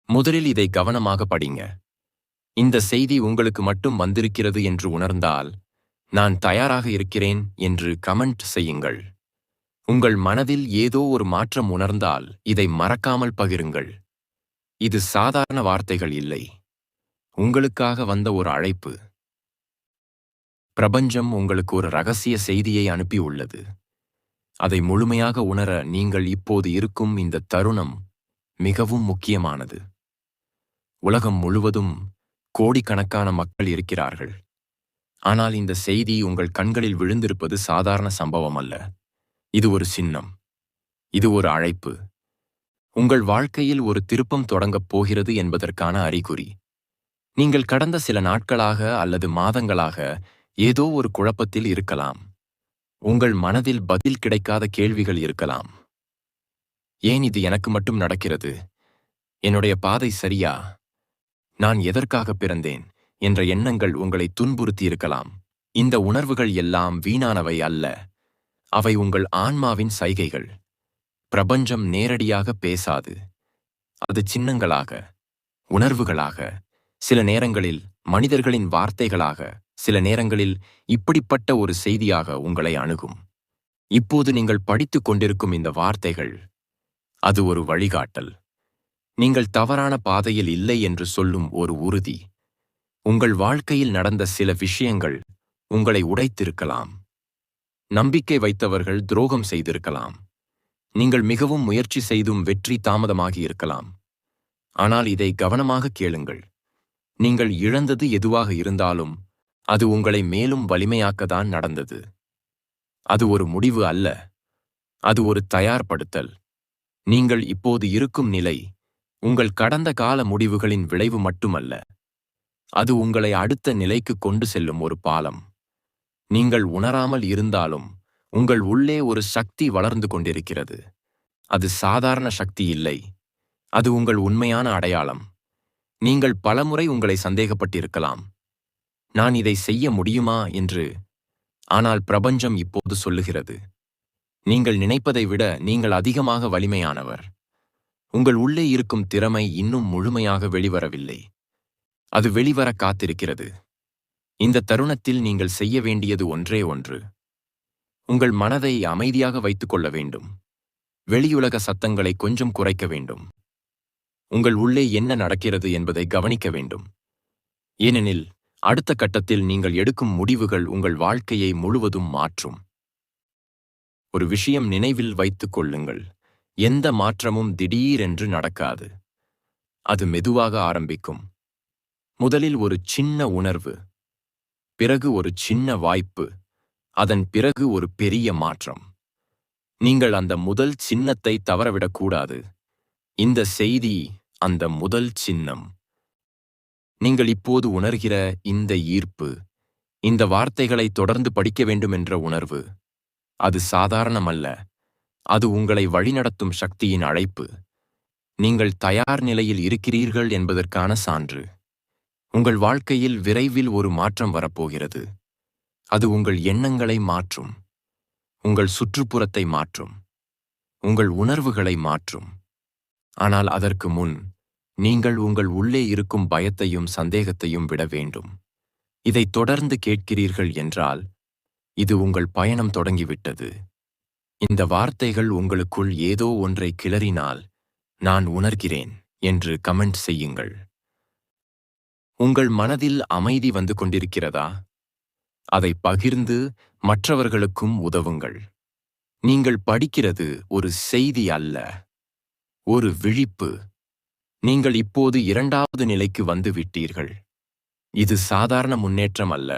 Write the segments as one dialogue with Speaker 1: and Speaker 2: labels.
Speaker 1: முதலில் இதை கவனமாக படிங்க. இந்த செய்தி உங்களுக்கு மட்டும் வந்திருக்கிறது என்று உணர்ந்தால், நான் தயாராக இருக்கிறேன் என்று கமெண்ட் செய்யுங்கள். உங்கள் மனதில் ஏதோ ஒரு மாற்றம் உணர்ந்தால் இதை மறக்காமல் பகிருங்கள். இது சாதாரண வார்த்தைகள் இல்லை. உங்களுக்காக வந்த ஒரு அழைப்பு. பிரபஞ்சம் உங்களுக்கு ஒரு ரகசிய செய்தியை அனுப்பியுள்ளது. அதை முழுமையாக உணர நீங்கள் இப்போது இருக்கும் இந்த தருணம் மிகவும் முக்கியமானது. உலகம் முழுவதும் கோடிக்கணக்கான மக்கள் இருக்கிறார்கள். ஆனால் இந்த செய்தி உங்கள் கண்களில் விழுந்திருப்பது சாதாரண சம்பவம் அல்ல. இது ஒரு சின்னம். இது ஒரு அழைப்பு. உங்கள் வாழ்க்கையில் ஒரு திருப்பம் தொடங்கப் போகிறது என்பதற்கான அறிகுறி. நீங்கள் கடந்த சில நாட்களாக அல்லது மாதங்களாக ஏதோ ஒரு குழப்பத்தில் இருக்கலாம். உங்கள் மனதில் பதில் கிடைக்காத கேள்விகள் இருக்கலாம். ஏன் இது எனக்கு மட்டும் நடக்கிறது? என்னுடைய பாதை சரியா? நான் எதற்காக பிறந்தேன் என்ற எண்ணங்கள் உங்களை துன்புறுத்தி இருக்கலாம். இந்த உணர்வுகள் எல்லாம் வீணானவை அல்ல. அவை உங்கள் ஆன்மாவின் சைகைகள். பிரபஞ்சம் நேரடியாக பேசாது. அது சின்னங்களாக, உணர்வுகளாக, சில நேரங்களில் மனிதர்களின் வார்த்தைகளாக, சில நேரங்களில் இப்படிப்பட்ட ஒரு செய்தியாக உங்களை அணுகும். இப்போது நீங்கள் படித்துக் கொண்டிருக்கும் இந்த வார்த்தைகள், அது ஒரு வழிகாட்டல். நீங்கள் தவறான பாதையில் இல்லை என்று சொல்லும் ஒரு உறுதி. உங்கள் வாழ்க்கையில் நடந்த சில விஷயங்கள் உங்களை உடைத்திருக்கலாம். நம்பிக்கை வைத்தவர்கள் துரோகம் செய்திருக்கலாம். நீங்கள் மிகவும் முயற்சி செய்தும் வெற்றி தாமதமாகி இருக்கலாம். ஆனால் இதை கவனமாக கேளுங்கள். நீங்கள் இழந்தது எதுவாக இருந்தாலும் அது உங்களை மேலும் வலிமையாக்கத்தான் நடந்தது. அது ஒரு முடிவு அல்ல. அது ஒரு தயார்படுத்தல். நீங்கள் இப்போது இருக்கும் நிலை உங்கள் கடந்த கால முடிவுகளின் விளைவு மட்டுமல்ல. அது உங்களை அடுத்த நிலைக்கு கொண்டு செல்லும் ஒரு பாலம். நீங்கள் உணராமல் இருந்தாலும் உங்கள் உள்ளே ஒரு சக்தி வளர்ந்து கொண்டிருக்கிறது. அது சாதாரண சக்தி இல்லை. அது உங்கள் உண்மையான அடையாளம். நீங்கள் பலமுறை உங்களை சந்தேகப்பட்டிருக்கலாம். நான் இதை செய்ய முடியுமா என்று. ஆனால் பிரபஞ்சம் இப்போது சொல்லுகிறது, நீங்கள் நினைப்பதை விட நீங்கள் அதிகமாக வலிமையானவர். உங்கள் உள்ளே இருக்கும் திறமை இன்னும் முழுமையாக வெளிவரவில்லை. அது வெளிவர காத்திருக்கிறது. இந்த தருணத்தில் நீங்கள் செய்ய வேண்டியது ஒன்றே ஒன்று. உங்கள் மனதை அமைதியாக வைத்துக் கொள்ள வேண்டும். வெளியுலக சத்தங்களை கொஞ்சம் குறைக்க வேண்டும். உங்கள் உள்ளே என்ன நடக்கிறது என்பதை கவனிக்க வேண்டும். ஏனெனில் அடுத்த கட்டத்தில் நீங்கள் எடுக்கும் முடிவுகள் உங்கள் வாழ்க்கையை முழுவதும் மாற்றும். ஒரு விஷயம் நினைவில் வைத்துக் கொள்ளுங்கள். எந்த மாற்றமும் திடீரென்று நடக்காது. அது மெதுவாக ஆரம்பிக்கும். முதலில் ஒரு சின்ன உணர்வு, பிறகு ஒரு சின்ன வாய்ப்பு, அதன் பிறகு ஒரு பெரிய மாற்றம். நீங்கள் அந்த முதல் சின்னத்தை தவறவிடக்கூடாது. இந்த செய்தி அந்த முதல் சின்னம். நீங்கள் இப்போது உணர்கிற இந்த ஈர்ப்பு, இந்த வார்த்தைகளை தொடர்ந்து படிக்க வேண்டும் என்ற உணர்வு, அது சாதாரணமல்ல. அது உங்களை வழிநடத்தும் சக்தியின் அழைப்பு. நீங்கள் தயார் நிலையில் இருக்கிறீர்கள் என்பதற்கான சான்று. உங்கள் வாழ்க்கையில் விரைவில் ஒரு மாற்றம் வரப்போகிறது. அது உங்கள் எண்ணங்களை மாற்றும். உங்கள் சுற்றுப்புறத்தை மாற்றும். உங்கள் உணர்வுகளை மாற்றும். ஆனால் அதற்கு முன் நீங்கள் உங்கள் உள்ளே இருக்கும் பயத்தையும் சந்தேகத்தையும் விட வேண்டும். இதை தொடர்ந்து கேட்கிறீர்கள் என்றால் இது உங்கள் பயணம் தொடங்கிவிட்டது. இந்த வார்த்தைகள் உங்களுக்குள் ஏதோ ஒன்றை கிளறினால், நான் உணர்கிறேன் என்று கமெண்ட் செய்யுங்கள். உங்கள் மனதில் அமைதி வந்து கொண்டிருக்கிறதா? அதை பகிர்ந்து மற்றவர்களுக்கும் உதவுங்கள். நீங்கள் படிக்கிறது ஒரு செய்தி அல்ல, ஒரு விழிப்பு. நீங்கள் இப்போது 2வது நிலைக்கு வந்து விட்டீர்கள். இது சாதாரண முன்னேற்றம் அல்ல.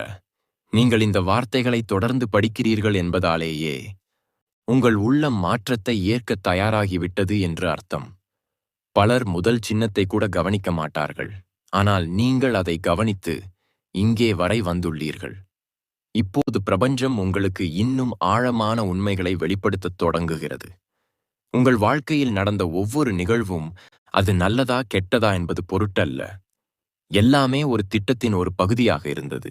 Speaker 1: நீங்கள் இந்த வார்த்தைகளை தொடர்ந்து படிக்கிறீர்கள் என்பதாலேயே உங்கள் உள்ளம் மாற்றத்தை ஏற்க தயாராகிவிட்டது என்று அர்த்தம். பலர் முதல் சின்னத்தை கூட கவனிக்க மாட்டார்கள். ஆனால் நீங்கள் அதை கவனித்து இங்கே வரை வந்துள்ளீர்கள். இப்போது பிரபஞ்சம் உங்களுக்கு இன்னும் ஆழமான உண்மைகளை வெளிப்படுத்தத் தொடங்குகிறது. உங்கள் வாழ்க்கையில் நடந்த ஒவ்வொரு நிகழ்வும் அது நல்லதா கெட்டதா என்பது பொருட்டல்ல. எல்லாமே ஒரு திட்டத்தின் ஒரு பகுதியாக இருந்தது.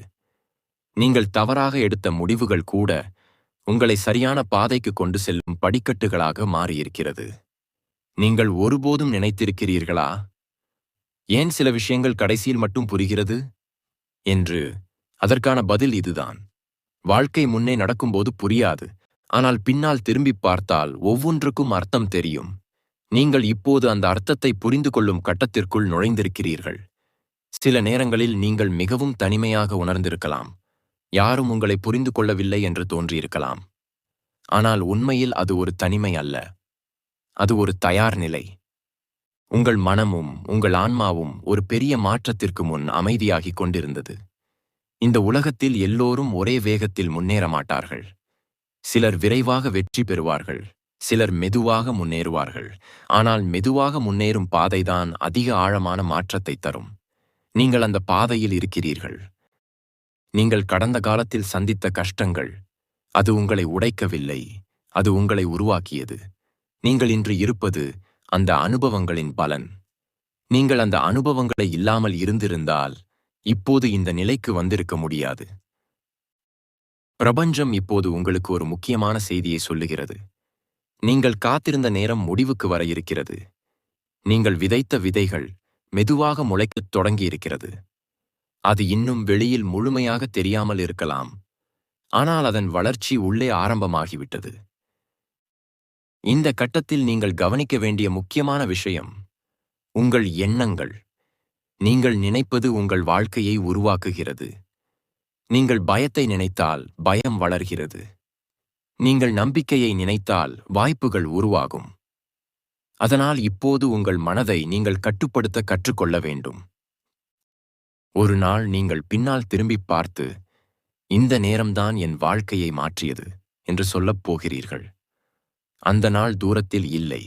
Speaker 1: நீங்கள் தவறாக எடுத்த முடிவுகள் கூட உங்களை சரியான பாதைக்கு கொண்டு செல்லும் படிக்கட்டுகளாக மாறியிருக்கிறது. நீங்கள் ஒருபோதும் நினைத்திருக்கிறீர்களா, ஏன் சில விஷயங்கள் கடைசியில் மட்டும் புரிகிறது என்று அதற்கான பதில் இதுதான். வாழ்க்கை முன்னே நடக்கும்போது புரியாது, ஆனால் பின்னால் திரும்பிப் பார்த்தால் ஒவ்வொன்றுக்கும் அர்த்தம் தெரியும். நீங்கள் இப்போது அந்த அர்த்தத்தை புரிந்து கொள்ளும் கட்டத்திற்குள் நுழைந்திருக்கிறீர்கள். சில நேரங்களில் நீங்கள் மிகவும் தனிமையாக உணர்ந்திருக்கலாம். யாரும் உங்களை புரிந்து கொள்ளவில்லை என்று தோன்றியிருக்கலாம். ஆனால் உண்மையில் அது ஒரு தனிமை அல்ல, அது ஒரு தயார் நிலை. உங்கள் மனமும் உங்கள் ஆன்மாவும் ஒரு பெரிய மாற்றத்திற்கு முன் அமைதியாகிக் கொண்டிருந்தது. இந்த உலகத்தில் எல்லோரும் ஒரே வேகத்தில் முன்னேற மாட்டார்கள். சிலர் விரைவாக வெற்றி பெறுவார்கள், சிலர் மெதுவாக முன்னேறுவார்கள். ஆனால் மெதுவாக முன்னேறும் பாதைதான் அதிக ஆழமான மாற்றத்தை தரும். நீங்கள் அந்த பாதையில் இருக்கிறீர்கள். நீங்கள் கடந்த காலத்தில் சந்தித்த கஷ்டங்கள், அது உங்களை உடைக்கவில்லை, அது உங்களை உருவாக்கியது. நீங்கள் இன்று இருப்பது அந்த அனுபவங்களின் பலன். நீங்கள் அந்த அனுபவங்களை இல்லாமல் இருந்திருந்தால் இப்போது இந்த நிலைக்கு வந்திருக்க முடியாது. பிரபஞ்சம் இப்போது உங்களுக்கு ஒரு முக்கியமான செய்தியை சொல்லுகிறது. நீங்கள் காத்திருந்த நேரம் முடிவுக்கு வர இருக்கிறது. நீங்கள் விதைத்த விதைகள் மெதுவாக முளைக்கத் தொடங்கியிருக்கிறது. அது இன்னும் வெளியில் முழுமையாக தெரியாமல் இருக்கலாம், ஆனால் அதன் வளர்ச்சி உள்ளே ஆரம்பமாகிவிட்டது. இந்த கட்டத்தில் நீங்கள் கவனிக்க வேண்டிய முக்கியமான விஷயம் உங்கள் எண்ணங்கள். நீங்கள் நினைப்பது உங்கள் வாழ்க்கையை உருவாக்குகிறது. நீங்கள் பயத்தை நினைத்தால் பயம் வளர்கிறது. நீங்கள் நம்பிக்கையை நினைத்தால் வாய்ப்புகள் உருவாகும். அதனால் இப்போது உங்கள் மனதை நீங்கள் கட்டுப்படுத்த கற்றுக்கொள்ள வேண்டும். ஒரு நாள் நீங்கள் பின்னால் திரும்பிப் பார்த்து, இந்த நேரம்தான் என் வாழ்க்கையை மாற்றியது என்று சொல்லப் போகிறீர்கள். அந்த நாள் தூரத்தில் இல்லை.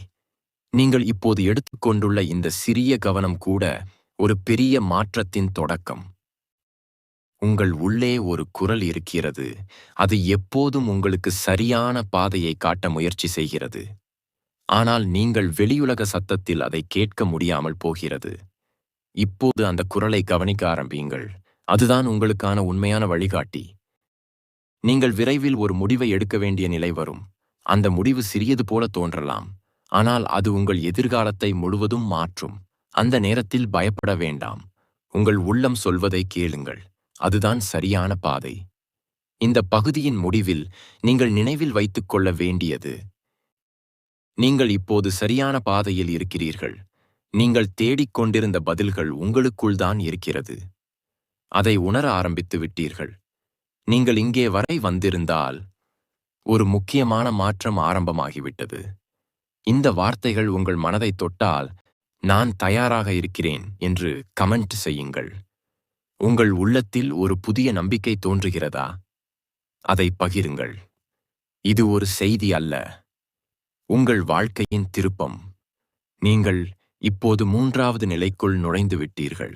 Speaker 1: நீங்கள் இப்போது எடுத்துக்கொண்டுள்ள இந்த சிறிய கவனம் கூட ஒரு பெரிய மாற்றத்தின் தொடக்கம். உங்கள் உள்ளே ஒரு குரல் இருக்கிறது. அது எப்போதும் உங்களுக்கு சரியான பாதையை காட்ட முயற்சி செய்கிறது. ஆனால் நீங்கள் வெளியுலக சத்தத்தில் அதை கேட்க முடியாமல் போகிறது. இப்போது அந்த குரலை கவனிக்க ஆரம்பியுங்கள். அதுதான் உங்களுக்கான உண்மையான வழிகாட்டி. நீங்கள் விரைவில் ஒரு முடிவை எடுக்க வேண்டிய நிலை வரும். அந்த முடிவு சிறியது போல தோன்றலாம், ஆனால் அது உங்கள் எதிர்காலத்தை முழுவதும் மாற்றும். அந்த நேரத்தில் பயப்பட வேண்டாம். உங்கள் உள்ளம் சொல்வதை கேளுங்கள். அதுதான் சரியான பாதை. இந்த பகுதியின் முடிவில் நீங்கள் நினைவில் வைத்துக் கொள்ள வேண்டியது, நீங்கள் இப்போது சரியான பாதையில் இருக்கிறீர்கள். நீங்கள் தேடிக் கொண்டிருந்த பதில்கள் உங்களுக்குள் தான் இருக்கிறது. அதை உணர ஆரம்பித்து விட்டீர்கள். நீங்கள் இங்கே வரை வந்திருந்தால் ஒரு முக்கியமான மாற்றம் ஆரம்பமாகிவிட்டது. இந்த வார்த்தைகள் உங்கள் மனதை தொட்டால், நான் தயாராக இருக்கிறேன் என்று கமெண்ட் செய்யுங்கள். உங்கள் உள்ளத்தில் ஒரு புதிய நம்பிக்கை தோன்றுகிறதா? அதை பகிருங்கள். இது ஒரு செய்தி அல்ல, உங்கள் வாழ்க்கையின் திருப்பம். நீங்கள் இப்போது 3வது நிலைக்குள் நுழைந்து விட்டீர்கள்.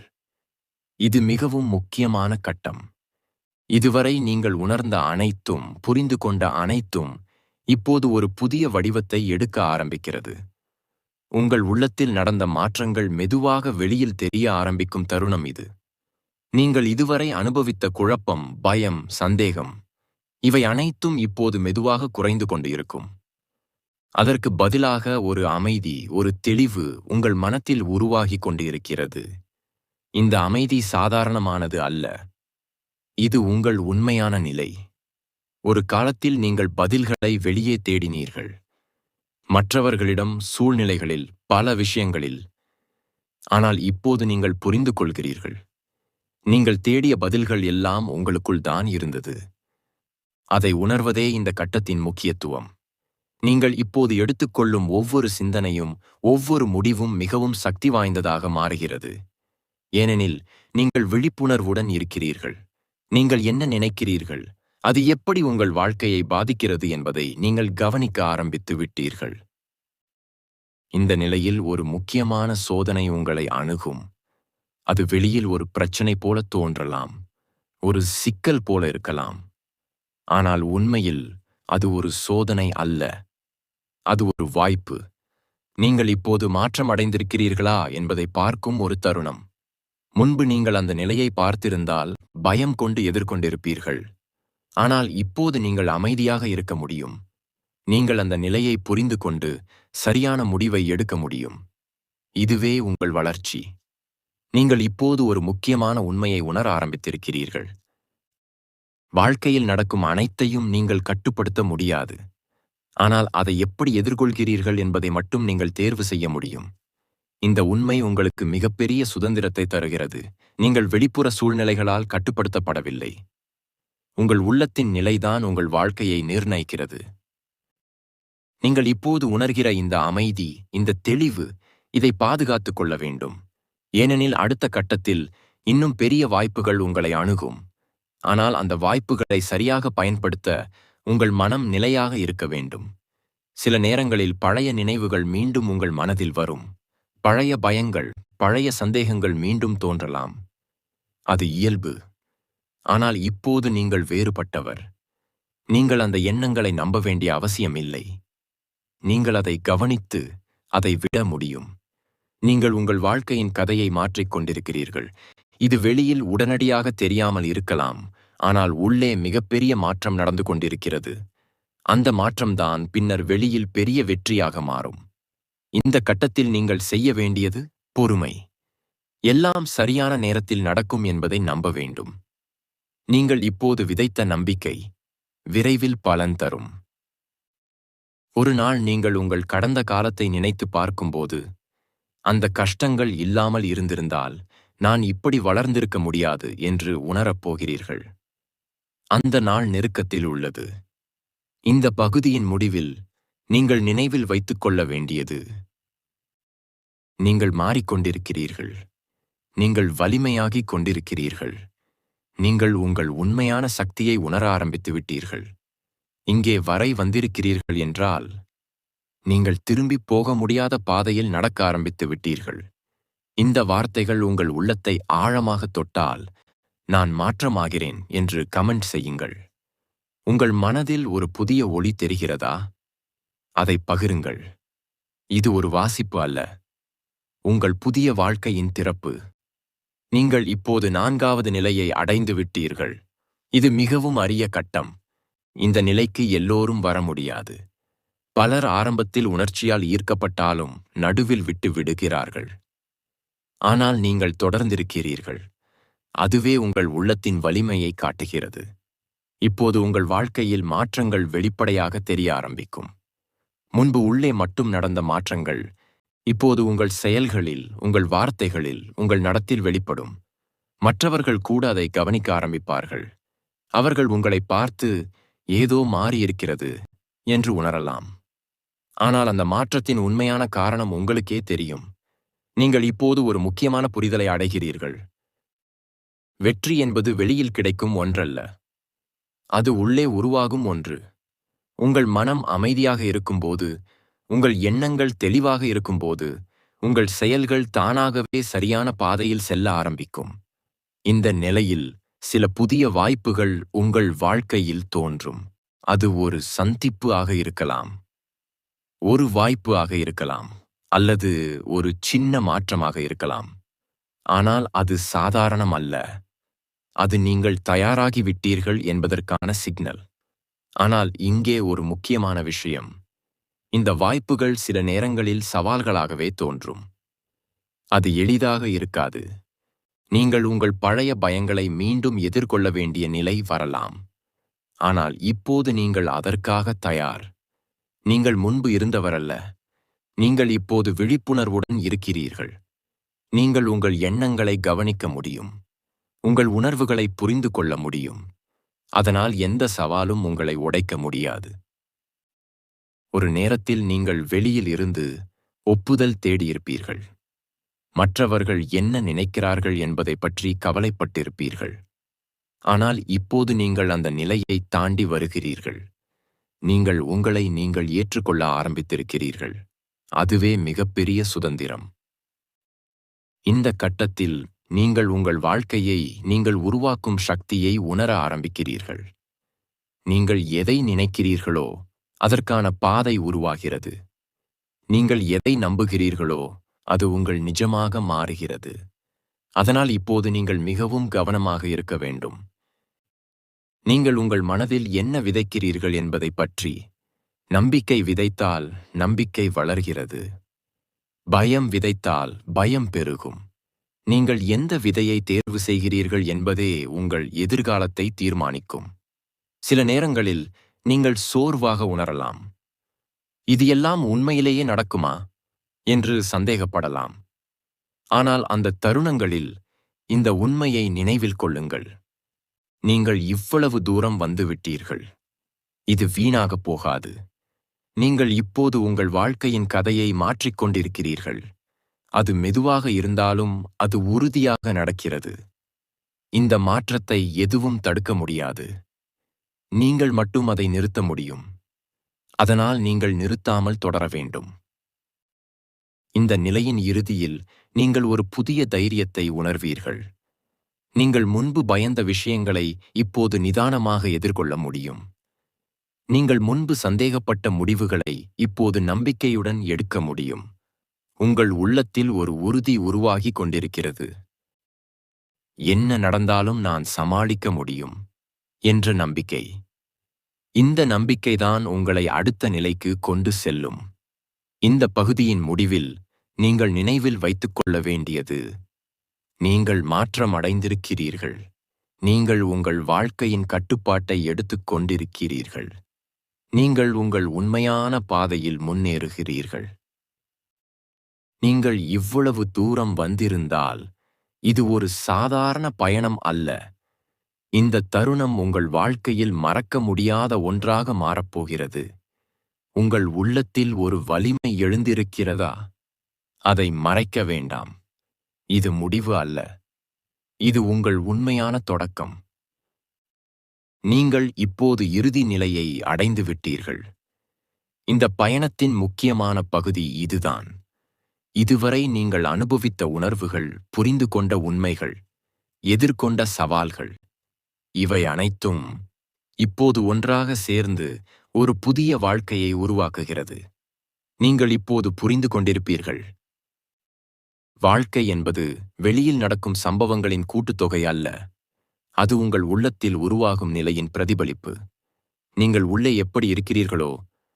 Speaker 1: இது மிகவும் முக்கியமான கட்டம். இதுவரை நீங்கள் உணர்ந்த அனைத்தும், புரிந்து கொண்ட அனைத்தும் இப்போது ஒரு புதிய வடிவத்தை எடுக்க ஆரம்பிக்கிறது. உங்கள் உள்ளத்தில் நடந்த மாற்றங்கள் மெதுவாக வெளியில் தெரிய ஆரம்பிக்கும் தருணம் இது. நீங்கள் இதுவரை அனுபவித்த குழப்பம், பயம், சந்தேகம், இவை அனைத்தும் இப்போது மெதுவாக குறைந்து கொண்டு இருக்கும். அதற்கு பதிலாக ஒரு அமைதி, ஒரு தெளிவு உங்கள் மனத்தில் உருவாகி கொண்டு இருக்கிறது. இந்த அமைதி சாதாரணமானது அல்ல. இது உங்கள் உண்மையான நிலை. ஒரு காலத்தில் நீங்கள் பதில்களை வெளியே தேடினீர்கள். மற்றவர்களிடம், சூழ்நிலைகளில், பல விஷயங்களில். ஆனால் இப்போது நீங்கள் புரிந்து கொள்கிறீர்கள். நீங்கள் தேடிய பதில்கள் எல்லாம் உங்களுக்குள் தான் இருந்தது. அதை உணர்வதே இந்த கட்டத்தின் முக்கியத்துவம். நீங்கள் இப்போது எடுத்துக்கொள்ளும் ஒவ்வொரு சிந்தனையும், ஒவ்வொரு முடிவும் மிகவும் சக்தி வாய்ந்ததாக மாறுகிறது. ஏனெனில் நீங்கள் விழிப்புணர்வுடன் இருக்கிறீர்கள். நீங்கள் என்ன நினைக்கிறீர்கள், அது எப்படி உங்கள் வாழ்க்கையை பாதிக்கிறது என்பதை நீங்கள் கவனிக்க ஆரம்பித்து விட்டீர்கள். இந்த நிலையில் ஒரு முக்கியமான சோதனை உங்களை அணுகும். அது வெளியில் ஒரு பிரச்சனை போல தோன்றலாம், ஒரு சிக்கல் போல இருக்கலாம். ஆனால் உண்மையில் அது ஒரு சோதனை அல்ல, அது ஒரு வாய்ப்பு. நீங்கள் இப்போது மாற்றம் அடைந்திருக்கிறீர்களா என்பதை பார்க்கும் ஒரு தருணம். முன்பு நீங்கள் அந்த நிலையை பார்த்திருந்தால் பயம் கொண்டு எதிர்கொண்டிருப்பீர்கள். ஆனால் இப்போது நீங்கள் அமைதியாக இருக்க முடியும். நீங்கள் அந்த நிலையை புரிந்து கொண்டு சரியான முடிவை எடுக்க முடியும். இதுவே உங்கள் வளர்ச்சி. நீங்கள் இப்போது ஒரு முக்கியமான உண்மையை உணர ஆரம்பித்திருக்கிறீர்கள். வாழ்க்கையில் நடக்கும் அனைத்தையும் நீங்கள் கட்டுப்படுத்த முடியாது. ஆனால் அதை எப்படி எதிர்கொள்கிறீர்கள் என்பதை மட்டும் நீங்கள் தேர்வு செய்ய முடியும். இந்த உண்மை உங்களுக்கு மிகப்பெரிய சுதந்திரத்தை தருகிறது. நீங்கள் வெளிப்புற சூழ்நிலைகளால் கட்டுப்படுத்தப்படவில்லை. உங்கள் உள்ளத்தின் நிலைதான் உங்கள் வாழ்க்கையை நிர்ணயிக்கிறது. நீங்கள் இப்போது உணர்கிற இந்த அமைதி, இந்த தெளிவு, இதை பாதுகாத்துக் கொள்ள வேண்டும். ஏனெனில் அடுத்த கட்டத்தில் இன்னும் பெரிய வாய்ப்புகள் உங்களை அணுகும். ஆனால் அந்த வாய்ப்புகளை சரியாக பயன்படுத்த உங்கள் மனம் நிலையாக இருக்க வேண்டும். சில நேரங்களில் பழைய நினைவுகள் மீண்டும் உங்கள் மனதில் வரும். பழைய பயங்கள், பழைய சந்தேகங்கள் மீண்டும் தோன்றலாம். அது இயல்பு. ஆனால் இப்போது நீங்கள் வேறுபட்டவர். நீங்கள் அந்த எண்ணங்களை நம்ப வேண்டிய அவசியமில்லை. நீங்கள் அதை கவனித்து அதை விட முடியும். நீங்கள் உங்கள் வாழ்க்கையின் கதையை மாற்றிக் கொண்டிருக்கிறீர்கள். இது வெளியில் உடனடியாக தெரியாமல் இருக்கலாம், ஆனால் உள்ளே மிகப்பெரிய மாற்றம் நடந்து கொண்டிருக்கிறது. அந்த மாற்றம்தான் பின்னர் வெளியில் பெரிய வெற்றியாக மாறும். இந்த கட்டத்தில் நீங்கள் செய்ய வேண்டியது பொறுமை. எல்லாம் சரியான நேரத்தில் நடக்கும் என்பதை நம்ப வேண்டும். நீங்கள் இப்போது விதைத்த நம்பிக்கை விரைவில் பலன் தரும். ஒரு நாள் நீங்கள் உங்கள் கடந்த காலத்தை நினைத்து பார்க்கும்போது, அந்த கஷ்டங்கள் இல்லாமல் இருந்திருந்தால் நான் இப்படி வளர்ந்திருக்க முடியாது என்று உணரப்போகிறீர்கள். அந்த நாள் நெருக்கத்தில் உள்ளது. இந்த பகுதியின் முடிவில் நீங்கள் நினைவில் வைத்துக் கொள்ள வேண்டியது, நீங்கள் மாறிக்கொண்டிருக்கிறீர்கள். நீங்கள் வலிமையாகிக் கொண்டிருக்கிறீர்கள். நீங்கள் உங்கள் உண்மையான சக்தியை உணர ஆரம்பித்து விட்டீர்கள். இங்கே வரை வந்திருக்கிறீர்கள் என்றால் நீங்கள் திரும்பி போக முடியாத பாதையில் நடக்க ஆரம்பித்து விட்டீர்கள். இந்த வார்த்தைகள் உங்கள் உள்ளத்தை ஆழமாக தொட்டால், நான் மாற்றமாகிறேன் என்று கமெண்ட் செய்யுங்கள். உங்கள் மனதில் ஒரு புதிய ஒளி தெரிகிறதா? அதை பகிருங்கள். இது ஒரு வாசிப்பு அல்ல, உங்கள் புதிய வாழ்க்கையின் திறப்பு. நீங்கள் இப்போது 4வது நிலையை அடைந்து விட்டீர்கள். இது மிகவும் அரிய கட்டம். இந்த நிலைக்கு எல்லோரும் வர முடியாது. பலர் ஆரம்பத்தில் உணர்ச்சியால் ஈர்க்கப்பட்டாலும் நடுவில் விட்டு விடுகிறார்கள். ஆனால் நீங்கள் தொடர்ந்திருக்கிறீர்கள். அதுவே உங்கள் உள்ளத்தின் வலிமையை காட்டுகிறது. இப்போது உங்கள் வாழ்க்கையில் மாற்றங்கள் வெளிப்படையாக தெரிய ஆரம்பிக்கும். முன்பு உள்ளே மட்டும் நடந்த மாற்றங்கள் இப்போது உங்கள் செயல்களில், உங்கள் வார்த்தைகளில், உங்கள் நடத்தில் வெளிப்படும். மற்றவர்கள் கூட அதை கவனிக்க ஆரம்பிப்பார்கள். அவர்கள் உங்களை பார்த்து ஏதோ மாறியிருக்கிறது என்று உணரலாம். ஆனால் அந்த மாற்றத்தின் உண்மையான காரணம் உங்களுக்கே தெரியும். நீங்கள் இப்போது ஒரு முக்கியமான புரிதலை அடைகிறீர்கள். வெற்றி என்பது வெளியில் கிடைக்கும் ஒன்றல்ல, அது உள்ளே உருவாகும் ஒன்று. உங்கள் மனம் அமைதியாக இருக்கும்போது, உங்கள் எண்ணங்கள் தெளிவாக இருக்கும்போது, உங்கள் செயல்கள் தானாகவே சரியான பாதையில் செல்ல ஆரம்பிக்கும். இந்த நிலையில் சில புதிய வாய்ப்புகள் உங்கள் வாழ்க்கையில் தோன்றும். அது ஒரு சந்திப்பு ஆக இருக்கலாம், ஒரு வாய்ப்பு ஆக இருக்கலாம், அல்லது ஒரு சின்ன மாற்றமாக இருக்கலாம். ஆனால் அது சாதாரணம் அல்ல. அது நீங்கள் தயாராகிவிட்டீர்கள் என்பதற்கான சிக்னல். ஆனால் இங்கே ஒரு முக்கியமான விஷயம். இந்த வாய்ப்புகள் சில நேரங்களில் சவால்களாகவே தோன்றும். அது எளிதாக இருக்காது. நீங்கள் உங்கள் பழைய பயங்களை மீண்டும் எதிர்கொள்ள வேண்டிய நிலை வரலாம். ஆனால் இப்போது நீங்கள் அதற்காக தயார். நீங்கள் முன்பு இருந்தவரல்ல. நீங்கள் இப்போது விழிப்புணர்வுடன் இருக்கிறீர்கள். நீங்கள் உங்கள் எண்ணங்களை கவனிக்க முடியும். உங்கள் உணர்வுகளை புரிந்து கொள்ள முடியும். அதனால் எந்த சவாலும் உங்களை உடைக்க முடியாது. ஒரு நேரத்தில் நீங்கள் வெளியில் இருந்து ஒப்புதல் தேடியிருப்பீர்கள். மற்றவர்கள் என்ன நினைக்கிறார்கள் என்பதை பற்றி கவலைப்பட்டிருப்பீர்கள். ஆனால் இப்போது நீங்கள் அந்த நிலையை தாண்டி வருகிறீர்கள். நீங்கள் உங்களை நீங்கள் ஏற்றுக்கொள்ள ஆரம்பித்திருக்கிறீர்கள். அதுவே மிகப்பெரிய சுதந்திரம். இந்த கட்டத்தில் நீங்கள் உங்கள் வாழ்க்கையை, நீங்கள் உருவாக்கும் சக்தியை உணர ஆரம்பிக்கிறீர்கள். நீங்கள் எதை நினைக்கிறீர்களோ அதற்கான பாதை உருவாகிறது. நீங்கள் எதை நம்புகிறீர்களோ அது உங்கள் நிஜமாக மாறுகிறது. அதனால் இப்போது நீங்கள் மிகவும் கவனமாக இருக்க வேண்டும். நீங்கள் உங்கள் மனதில் என்ன விதைக்கிறீர்கள் என்பதை பற்றி. நம்பிக்கை விதைத்தால் நம்பிக்கை வளர்கிறது. பயம் விதைத்தால் பயம் பெருகும். நீங்கள் எந்த விதையை தேர்வு செய்கிறீர்கள் என்பதே உங்கள் எதிர்காலத்தை தீர்மானிக்கும். சில நேரங்களில் நீங்கள் சோர்வாக உணரலாம். இது எல்லாம் உண்மையிலேயே நடக்குமா என்று சந்தேகப்படலாம். ஆனால் அந்த தருணங்களில் இந்த உண்மையை நினைவில் கொள்ளுங்கள். நீங்கள் இவ்வளவு தூரம் வந்துவிட்டீர்கள். இது வீணாகப் போகாது. நீங்கள் இப்போது உங்கள் வாழ்க்கையின் கதையை மாற்றிக்கொண்டிருக்கிறீர்கள். அது மெதுவாக இருந்தாலும் அது உறுதியாக நடக்கிறது. இந்த மாற்றத்தை எதுவும் தடுக்க முடியாது. நீங்கள் மட்டும் அதை நிறுத்த முடியும். அதனால் நீங்கள் நிறுத்தாமல் தொடர வேண்டும். இந்த நிலையின் இறுதியில் நீங்கள் ஒரு புதிய தைரியத்தை உணர்வீர்கள். நீங்கள் முன்பு பயந்த விஷயங்களை இப்போது நிதானமாக எதிர்கொள்ள முடியும். நீங்கள் முன்பு சந்தேகப்பட்ட முடிவுகளை இப்போது நம்பிக்கையுடன் எடுக்க முடியும். உங்கள் உள்ளத்தில் ஒரு உறுதி உருவாகி கொண்டிருக்கிறது. என்ன நடந்தாலும் நான் சமாளிக்க முடியும் என்ற நம்பிக்கை. இந்த நம்பிக்கைதான் உங்களை அடுத்த நிலைக்கு கொண்டு செல்லும். இந்த பகுதியின் முடிவில் நீங்கள் நினைவில் வைத்துக்கொள்ள வேண்டியது: நீங்கள் மாற்றம் அடைந்திருக்கிறீர்கள். நீங்கள் உங்கள் வாழ்க்கையின் கட்டுப்பாட்டை எடுத்துக் கொண்டிருக்கிறீர்கள். நீங்கள் உங்கள் உண்மையான பாதையில் முன்னேறுகிறீர்கள். நீங்கள் இவ்வளவு தூரம் வந்திருந்தால் இது ஒரு சாதாரண பயணம் அல்ல. இந்த தருணம் உங்கள் வாழ்க்கையில் மறக்க முடியாத ஒன்றாக மாறப்போகிறது. உங்கள் உள்ளத்தில் ஒரு வலிமை எழுந்திருக்கிறதா? அதை மறைக்க வேண்டாம். இது முடிவு அல்ல. இது உங்கள் உண்மையான தொடக்கம். நீங்கள் இப்போது இறுதி நிலையை அடைந்து விட்டீர்கள். இந்த பயணத்தின் முக்கியமான பகுதி இதுதான். இதுவரை நீங்கள் அனுபவித்த உணர்வுகள், புரிந்து கொண்ட உண்மைகள், எதிர்கொண்ட சவால்கள், இவை அனைத்தும் இப்போது ஒன்றாக சேர்ந்து ஒரு புதிய வாழ்க்கையை உருவாக்குகிறது. நீங்கள் இப்போது புரிந்து கொண்டிருப்பீர்கள். வாழ்க்கை என்பது வெளியில் நடக்கும் சம்பவங்களின் கூட்டுத்தொகை அல்ல. அது உங்கள் உள்ளத்தில் உருவாகும் நிலையின் பிரதிபலிப்பு. நீங்கள் உள்ளே எப்படி இருக்கிறீர்களோ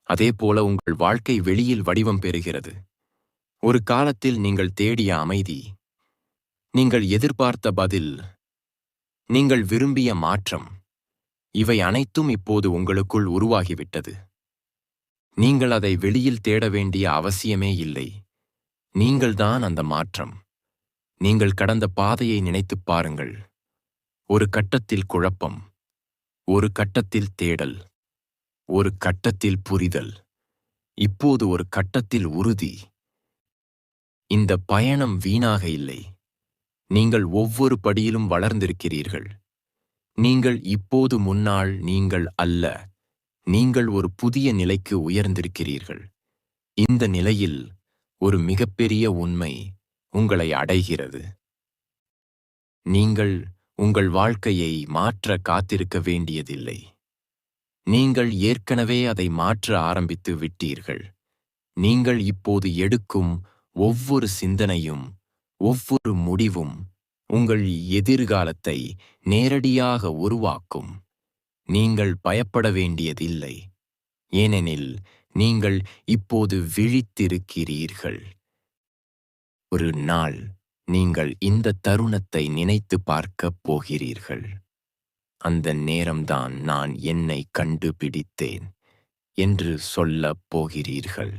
Speaker 1: அதேபோல உங்கள் வாழ்க்கை வெளியில் வடிவம் பெறுகிறது. ஒரு காலத்தில் நீங்கள் தேடிய அமைதி, நீங்கள் எதிர்பார்த்த பதில், நீங்கள் விரும்பிய மாற்றம், இவை அனைத்தும் இப்போது உங்களுக்குள் உருவாகிவிட்டது. நீங்கள் அதை வெளியில் தேட வேண்டிய அவசியமே இல்லை. நீங்கள்தான் அந்த மாற்றம். நீங்கள் கடந்த பாதையை நினைத்துப் பாருங்கள். ஒரு கட்டத்தில் குழப்பம், ஒரு கட்டத்தில் தேடல், ஒரு கட்டத்தில் புரிதல், இப்போது ஒரு கட்டத்தில் உறுதி. இந்த பயணம் வீணாக இல்லை. நீங்கள் ஒவ்வொரு படியிலும் வளர்ந்திருக்கிறீர்கள். நீங்கள் இப்போது முன்னாள் நீங்கள் அல்ல. நீங்கள் ஒரு புதிய நிலைக்கு உயர்ந்திருக்கிறீர்கள். இந்த நிலையில் ஒரு மிகப்பெரிய உண்மை உங்களை அடைகிறது. நீங்கள் உங்கள் வாழ்க்கையை மாற்ற காத்திருக்க வேண்டியதில்லை. நீங்கள் ஏற்கனவே அதை மாற்ற ஆரம்பித்து விட்டீர்கள். நீங்கள் இப்போது எடுக்கும் ஒவ்வொரு சிந்தனையும், ஒவ்வொரு முடிவும் உங்கள் எதிர்காலத்தை நேரடியாக உருவாக்கும். நீங்கள் பயப்பட வேண்டியதில்லை. ஏனெனில் நீங்கள் இப்போது விழித்திருக்கிறீர்கள். ஒரு நாள் நீங்கள் இந்த தருணத்தை நினைத்து பார்க்கப் போகிறீர்கள். அந்த நேரம்தான் நான் என்னை கண்டுபிடித்தேன் என்று சொல்லப் போகிறீர்கள்.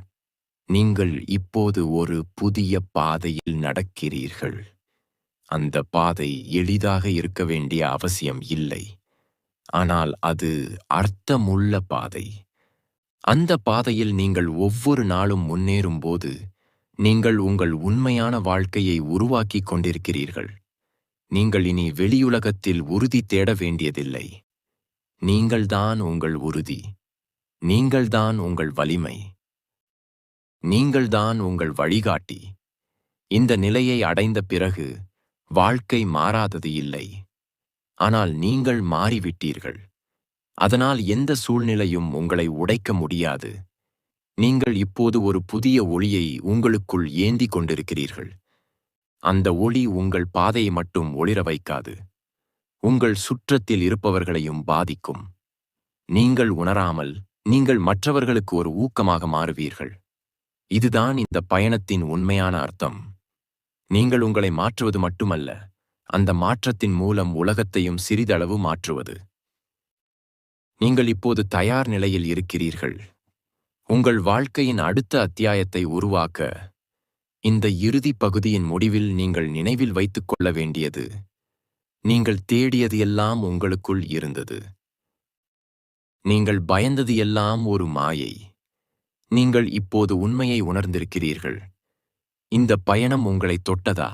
Speaker 1: நீங்கள் இப்போது ஒரு புதிய பாதையில் நடக்கிறீர்கள். அந்த பாதை எளிதாக இருக்க வேண்டிய அவசியம் இல்லை. ஆனால் அது அர்த்தமுள்ள பாதை. அந்த பாதையில் நீங்கள் ஒவ்வொரு நாளும் முன்னேறும்போது நீங்கள் உங்கள் உண்மையான வாழ்க்கையை உருவாக்கிக் கொண்டிருக்கிறீர்கள். நீங்கள் இனி வெளியுலகத்தில் உறுதி தேட வேண்டியதில்லை. நீங்கள்தான் உங்கள் உறுதி. நீங்கள்தான் உங்கள் வலிமை. நீங்கள்தான் உங்கள் வழிகாட்டி. இந்த நிலையை அடைந்த பிறகு வாழ்க்கை மாறாதது இல்லை. ஆனால் நீங்கள் மாறிவிட்டீர்கள். அதனால் எந்த சூழ்நிலையும் உங்களை உடைக்க முடியாது. நீங்கள் இப்போது ஒரு புதிய ஒளியை உங்களுக்குள் ஏந்தி கொண்டிருக்கிறீர்கள். அந்த ஒளி உங்கள் பாதையை மட்டும் ஒளிர வைக்காது, உங்கள் சுற்றத்தில் இருப்பவர்களையும் பாதிக்கும். நீங்கள் உணராமல் நீங்கள் மற்றவர்களுக்கு ஒரு ஊக்கமாக மாறுவீர்கள். இதுதான் இந்த பயணத்தின் உண்மையான அர்த்தம். நீங்கள் உங்களை மாற்றுவது மட்டுமல்ல, அந்த மாற்றத்தின் மூலம் உலகத்தையும் சிறிதளவு மாற்றுவது. நீங்கள் இப்போது தயார் நிலையில் இருக்கிறீர்கள். உங்கள் வாழ்க்கையின் அடுத்த அத்தியாயத்தை உருவாக்க, இந்த இறுதி பகுதியின் முடிவில் நீங்கள் நினைவில் வைத்துக் கொள்ள வேண்டியது, நீங்கள் தேடியது எல்லாம் உங்களுக்குள் இருந்தது. நீங்கள் பயந்தது எல்லாம் ஒரு மாயை. நீங்கள் இப்போது உண்மையை உணர்ந்திருக்கிறீர்கள். இந்த பயணம் உங்களை தொட்டதா?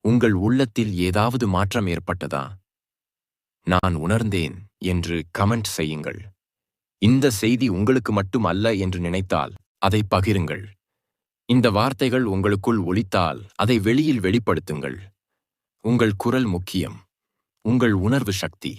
Speaker 1: உங்கள் உள்ளத்தில் ஏதாவது மாற்றம் ஏற்பட்டதா? நான் உணர்ந்தேன் என்று கமெண்ட் செய்யுங்கள். இந்த செய்தி உங்களுக்கு மட்டும் அல்ல என்று நினைத்தால் அதை பகிருங்கள். இந்த வார்த்தைகள் உங்களுக்குள் ஒலித்தால் அதை வெளியில் வெளிப்படுத்துங்கள். உங்கள் குரல் முக்கியம். உங்கள் உணர்வு சக்தி.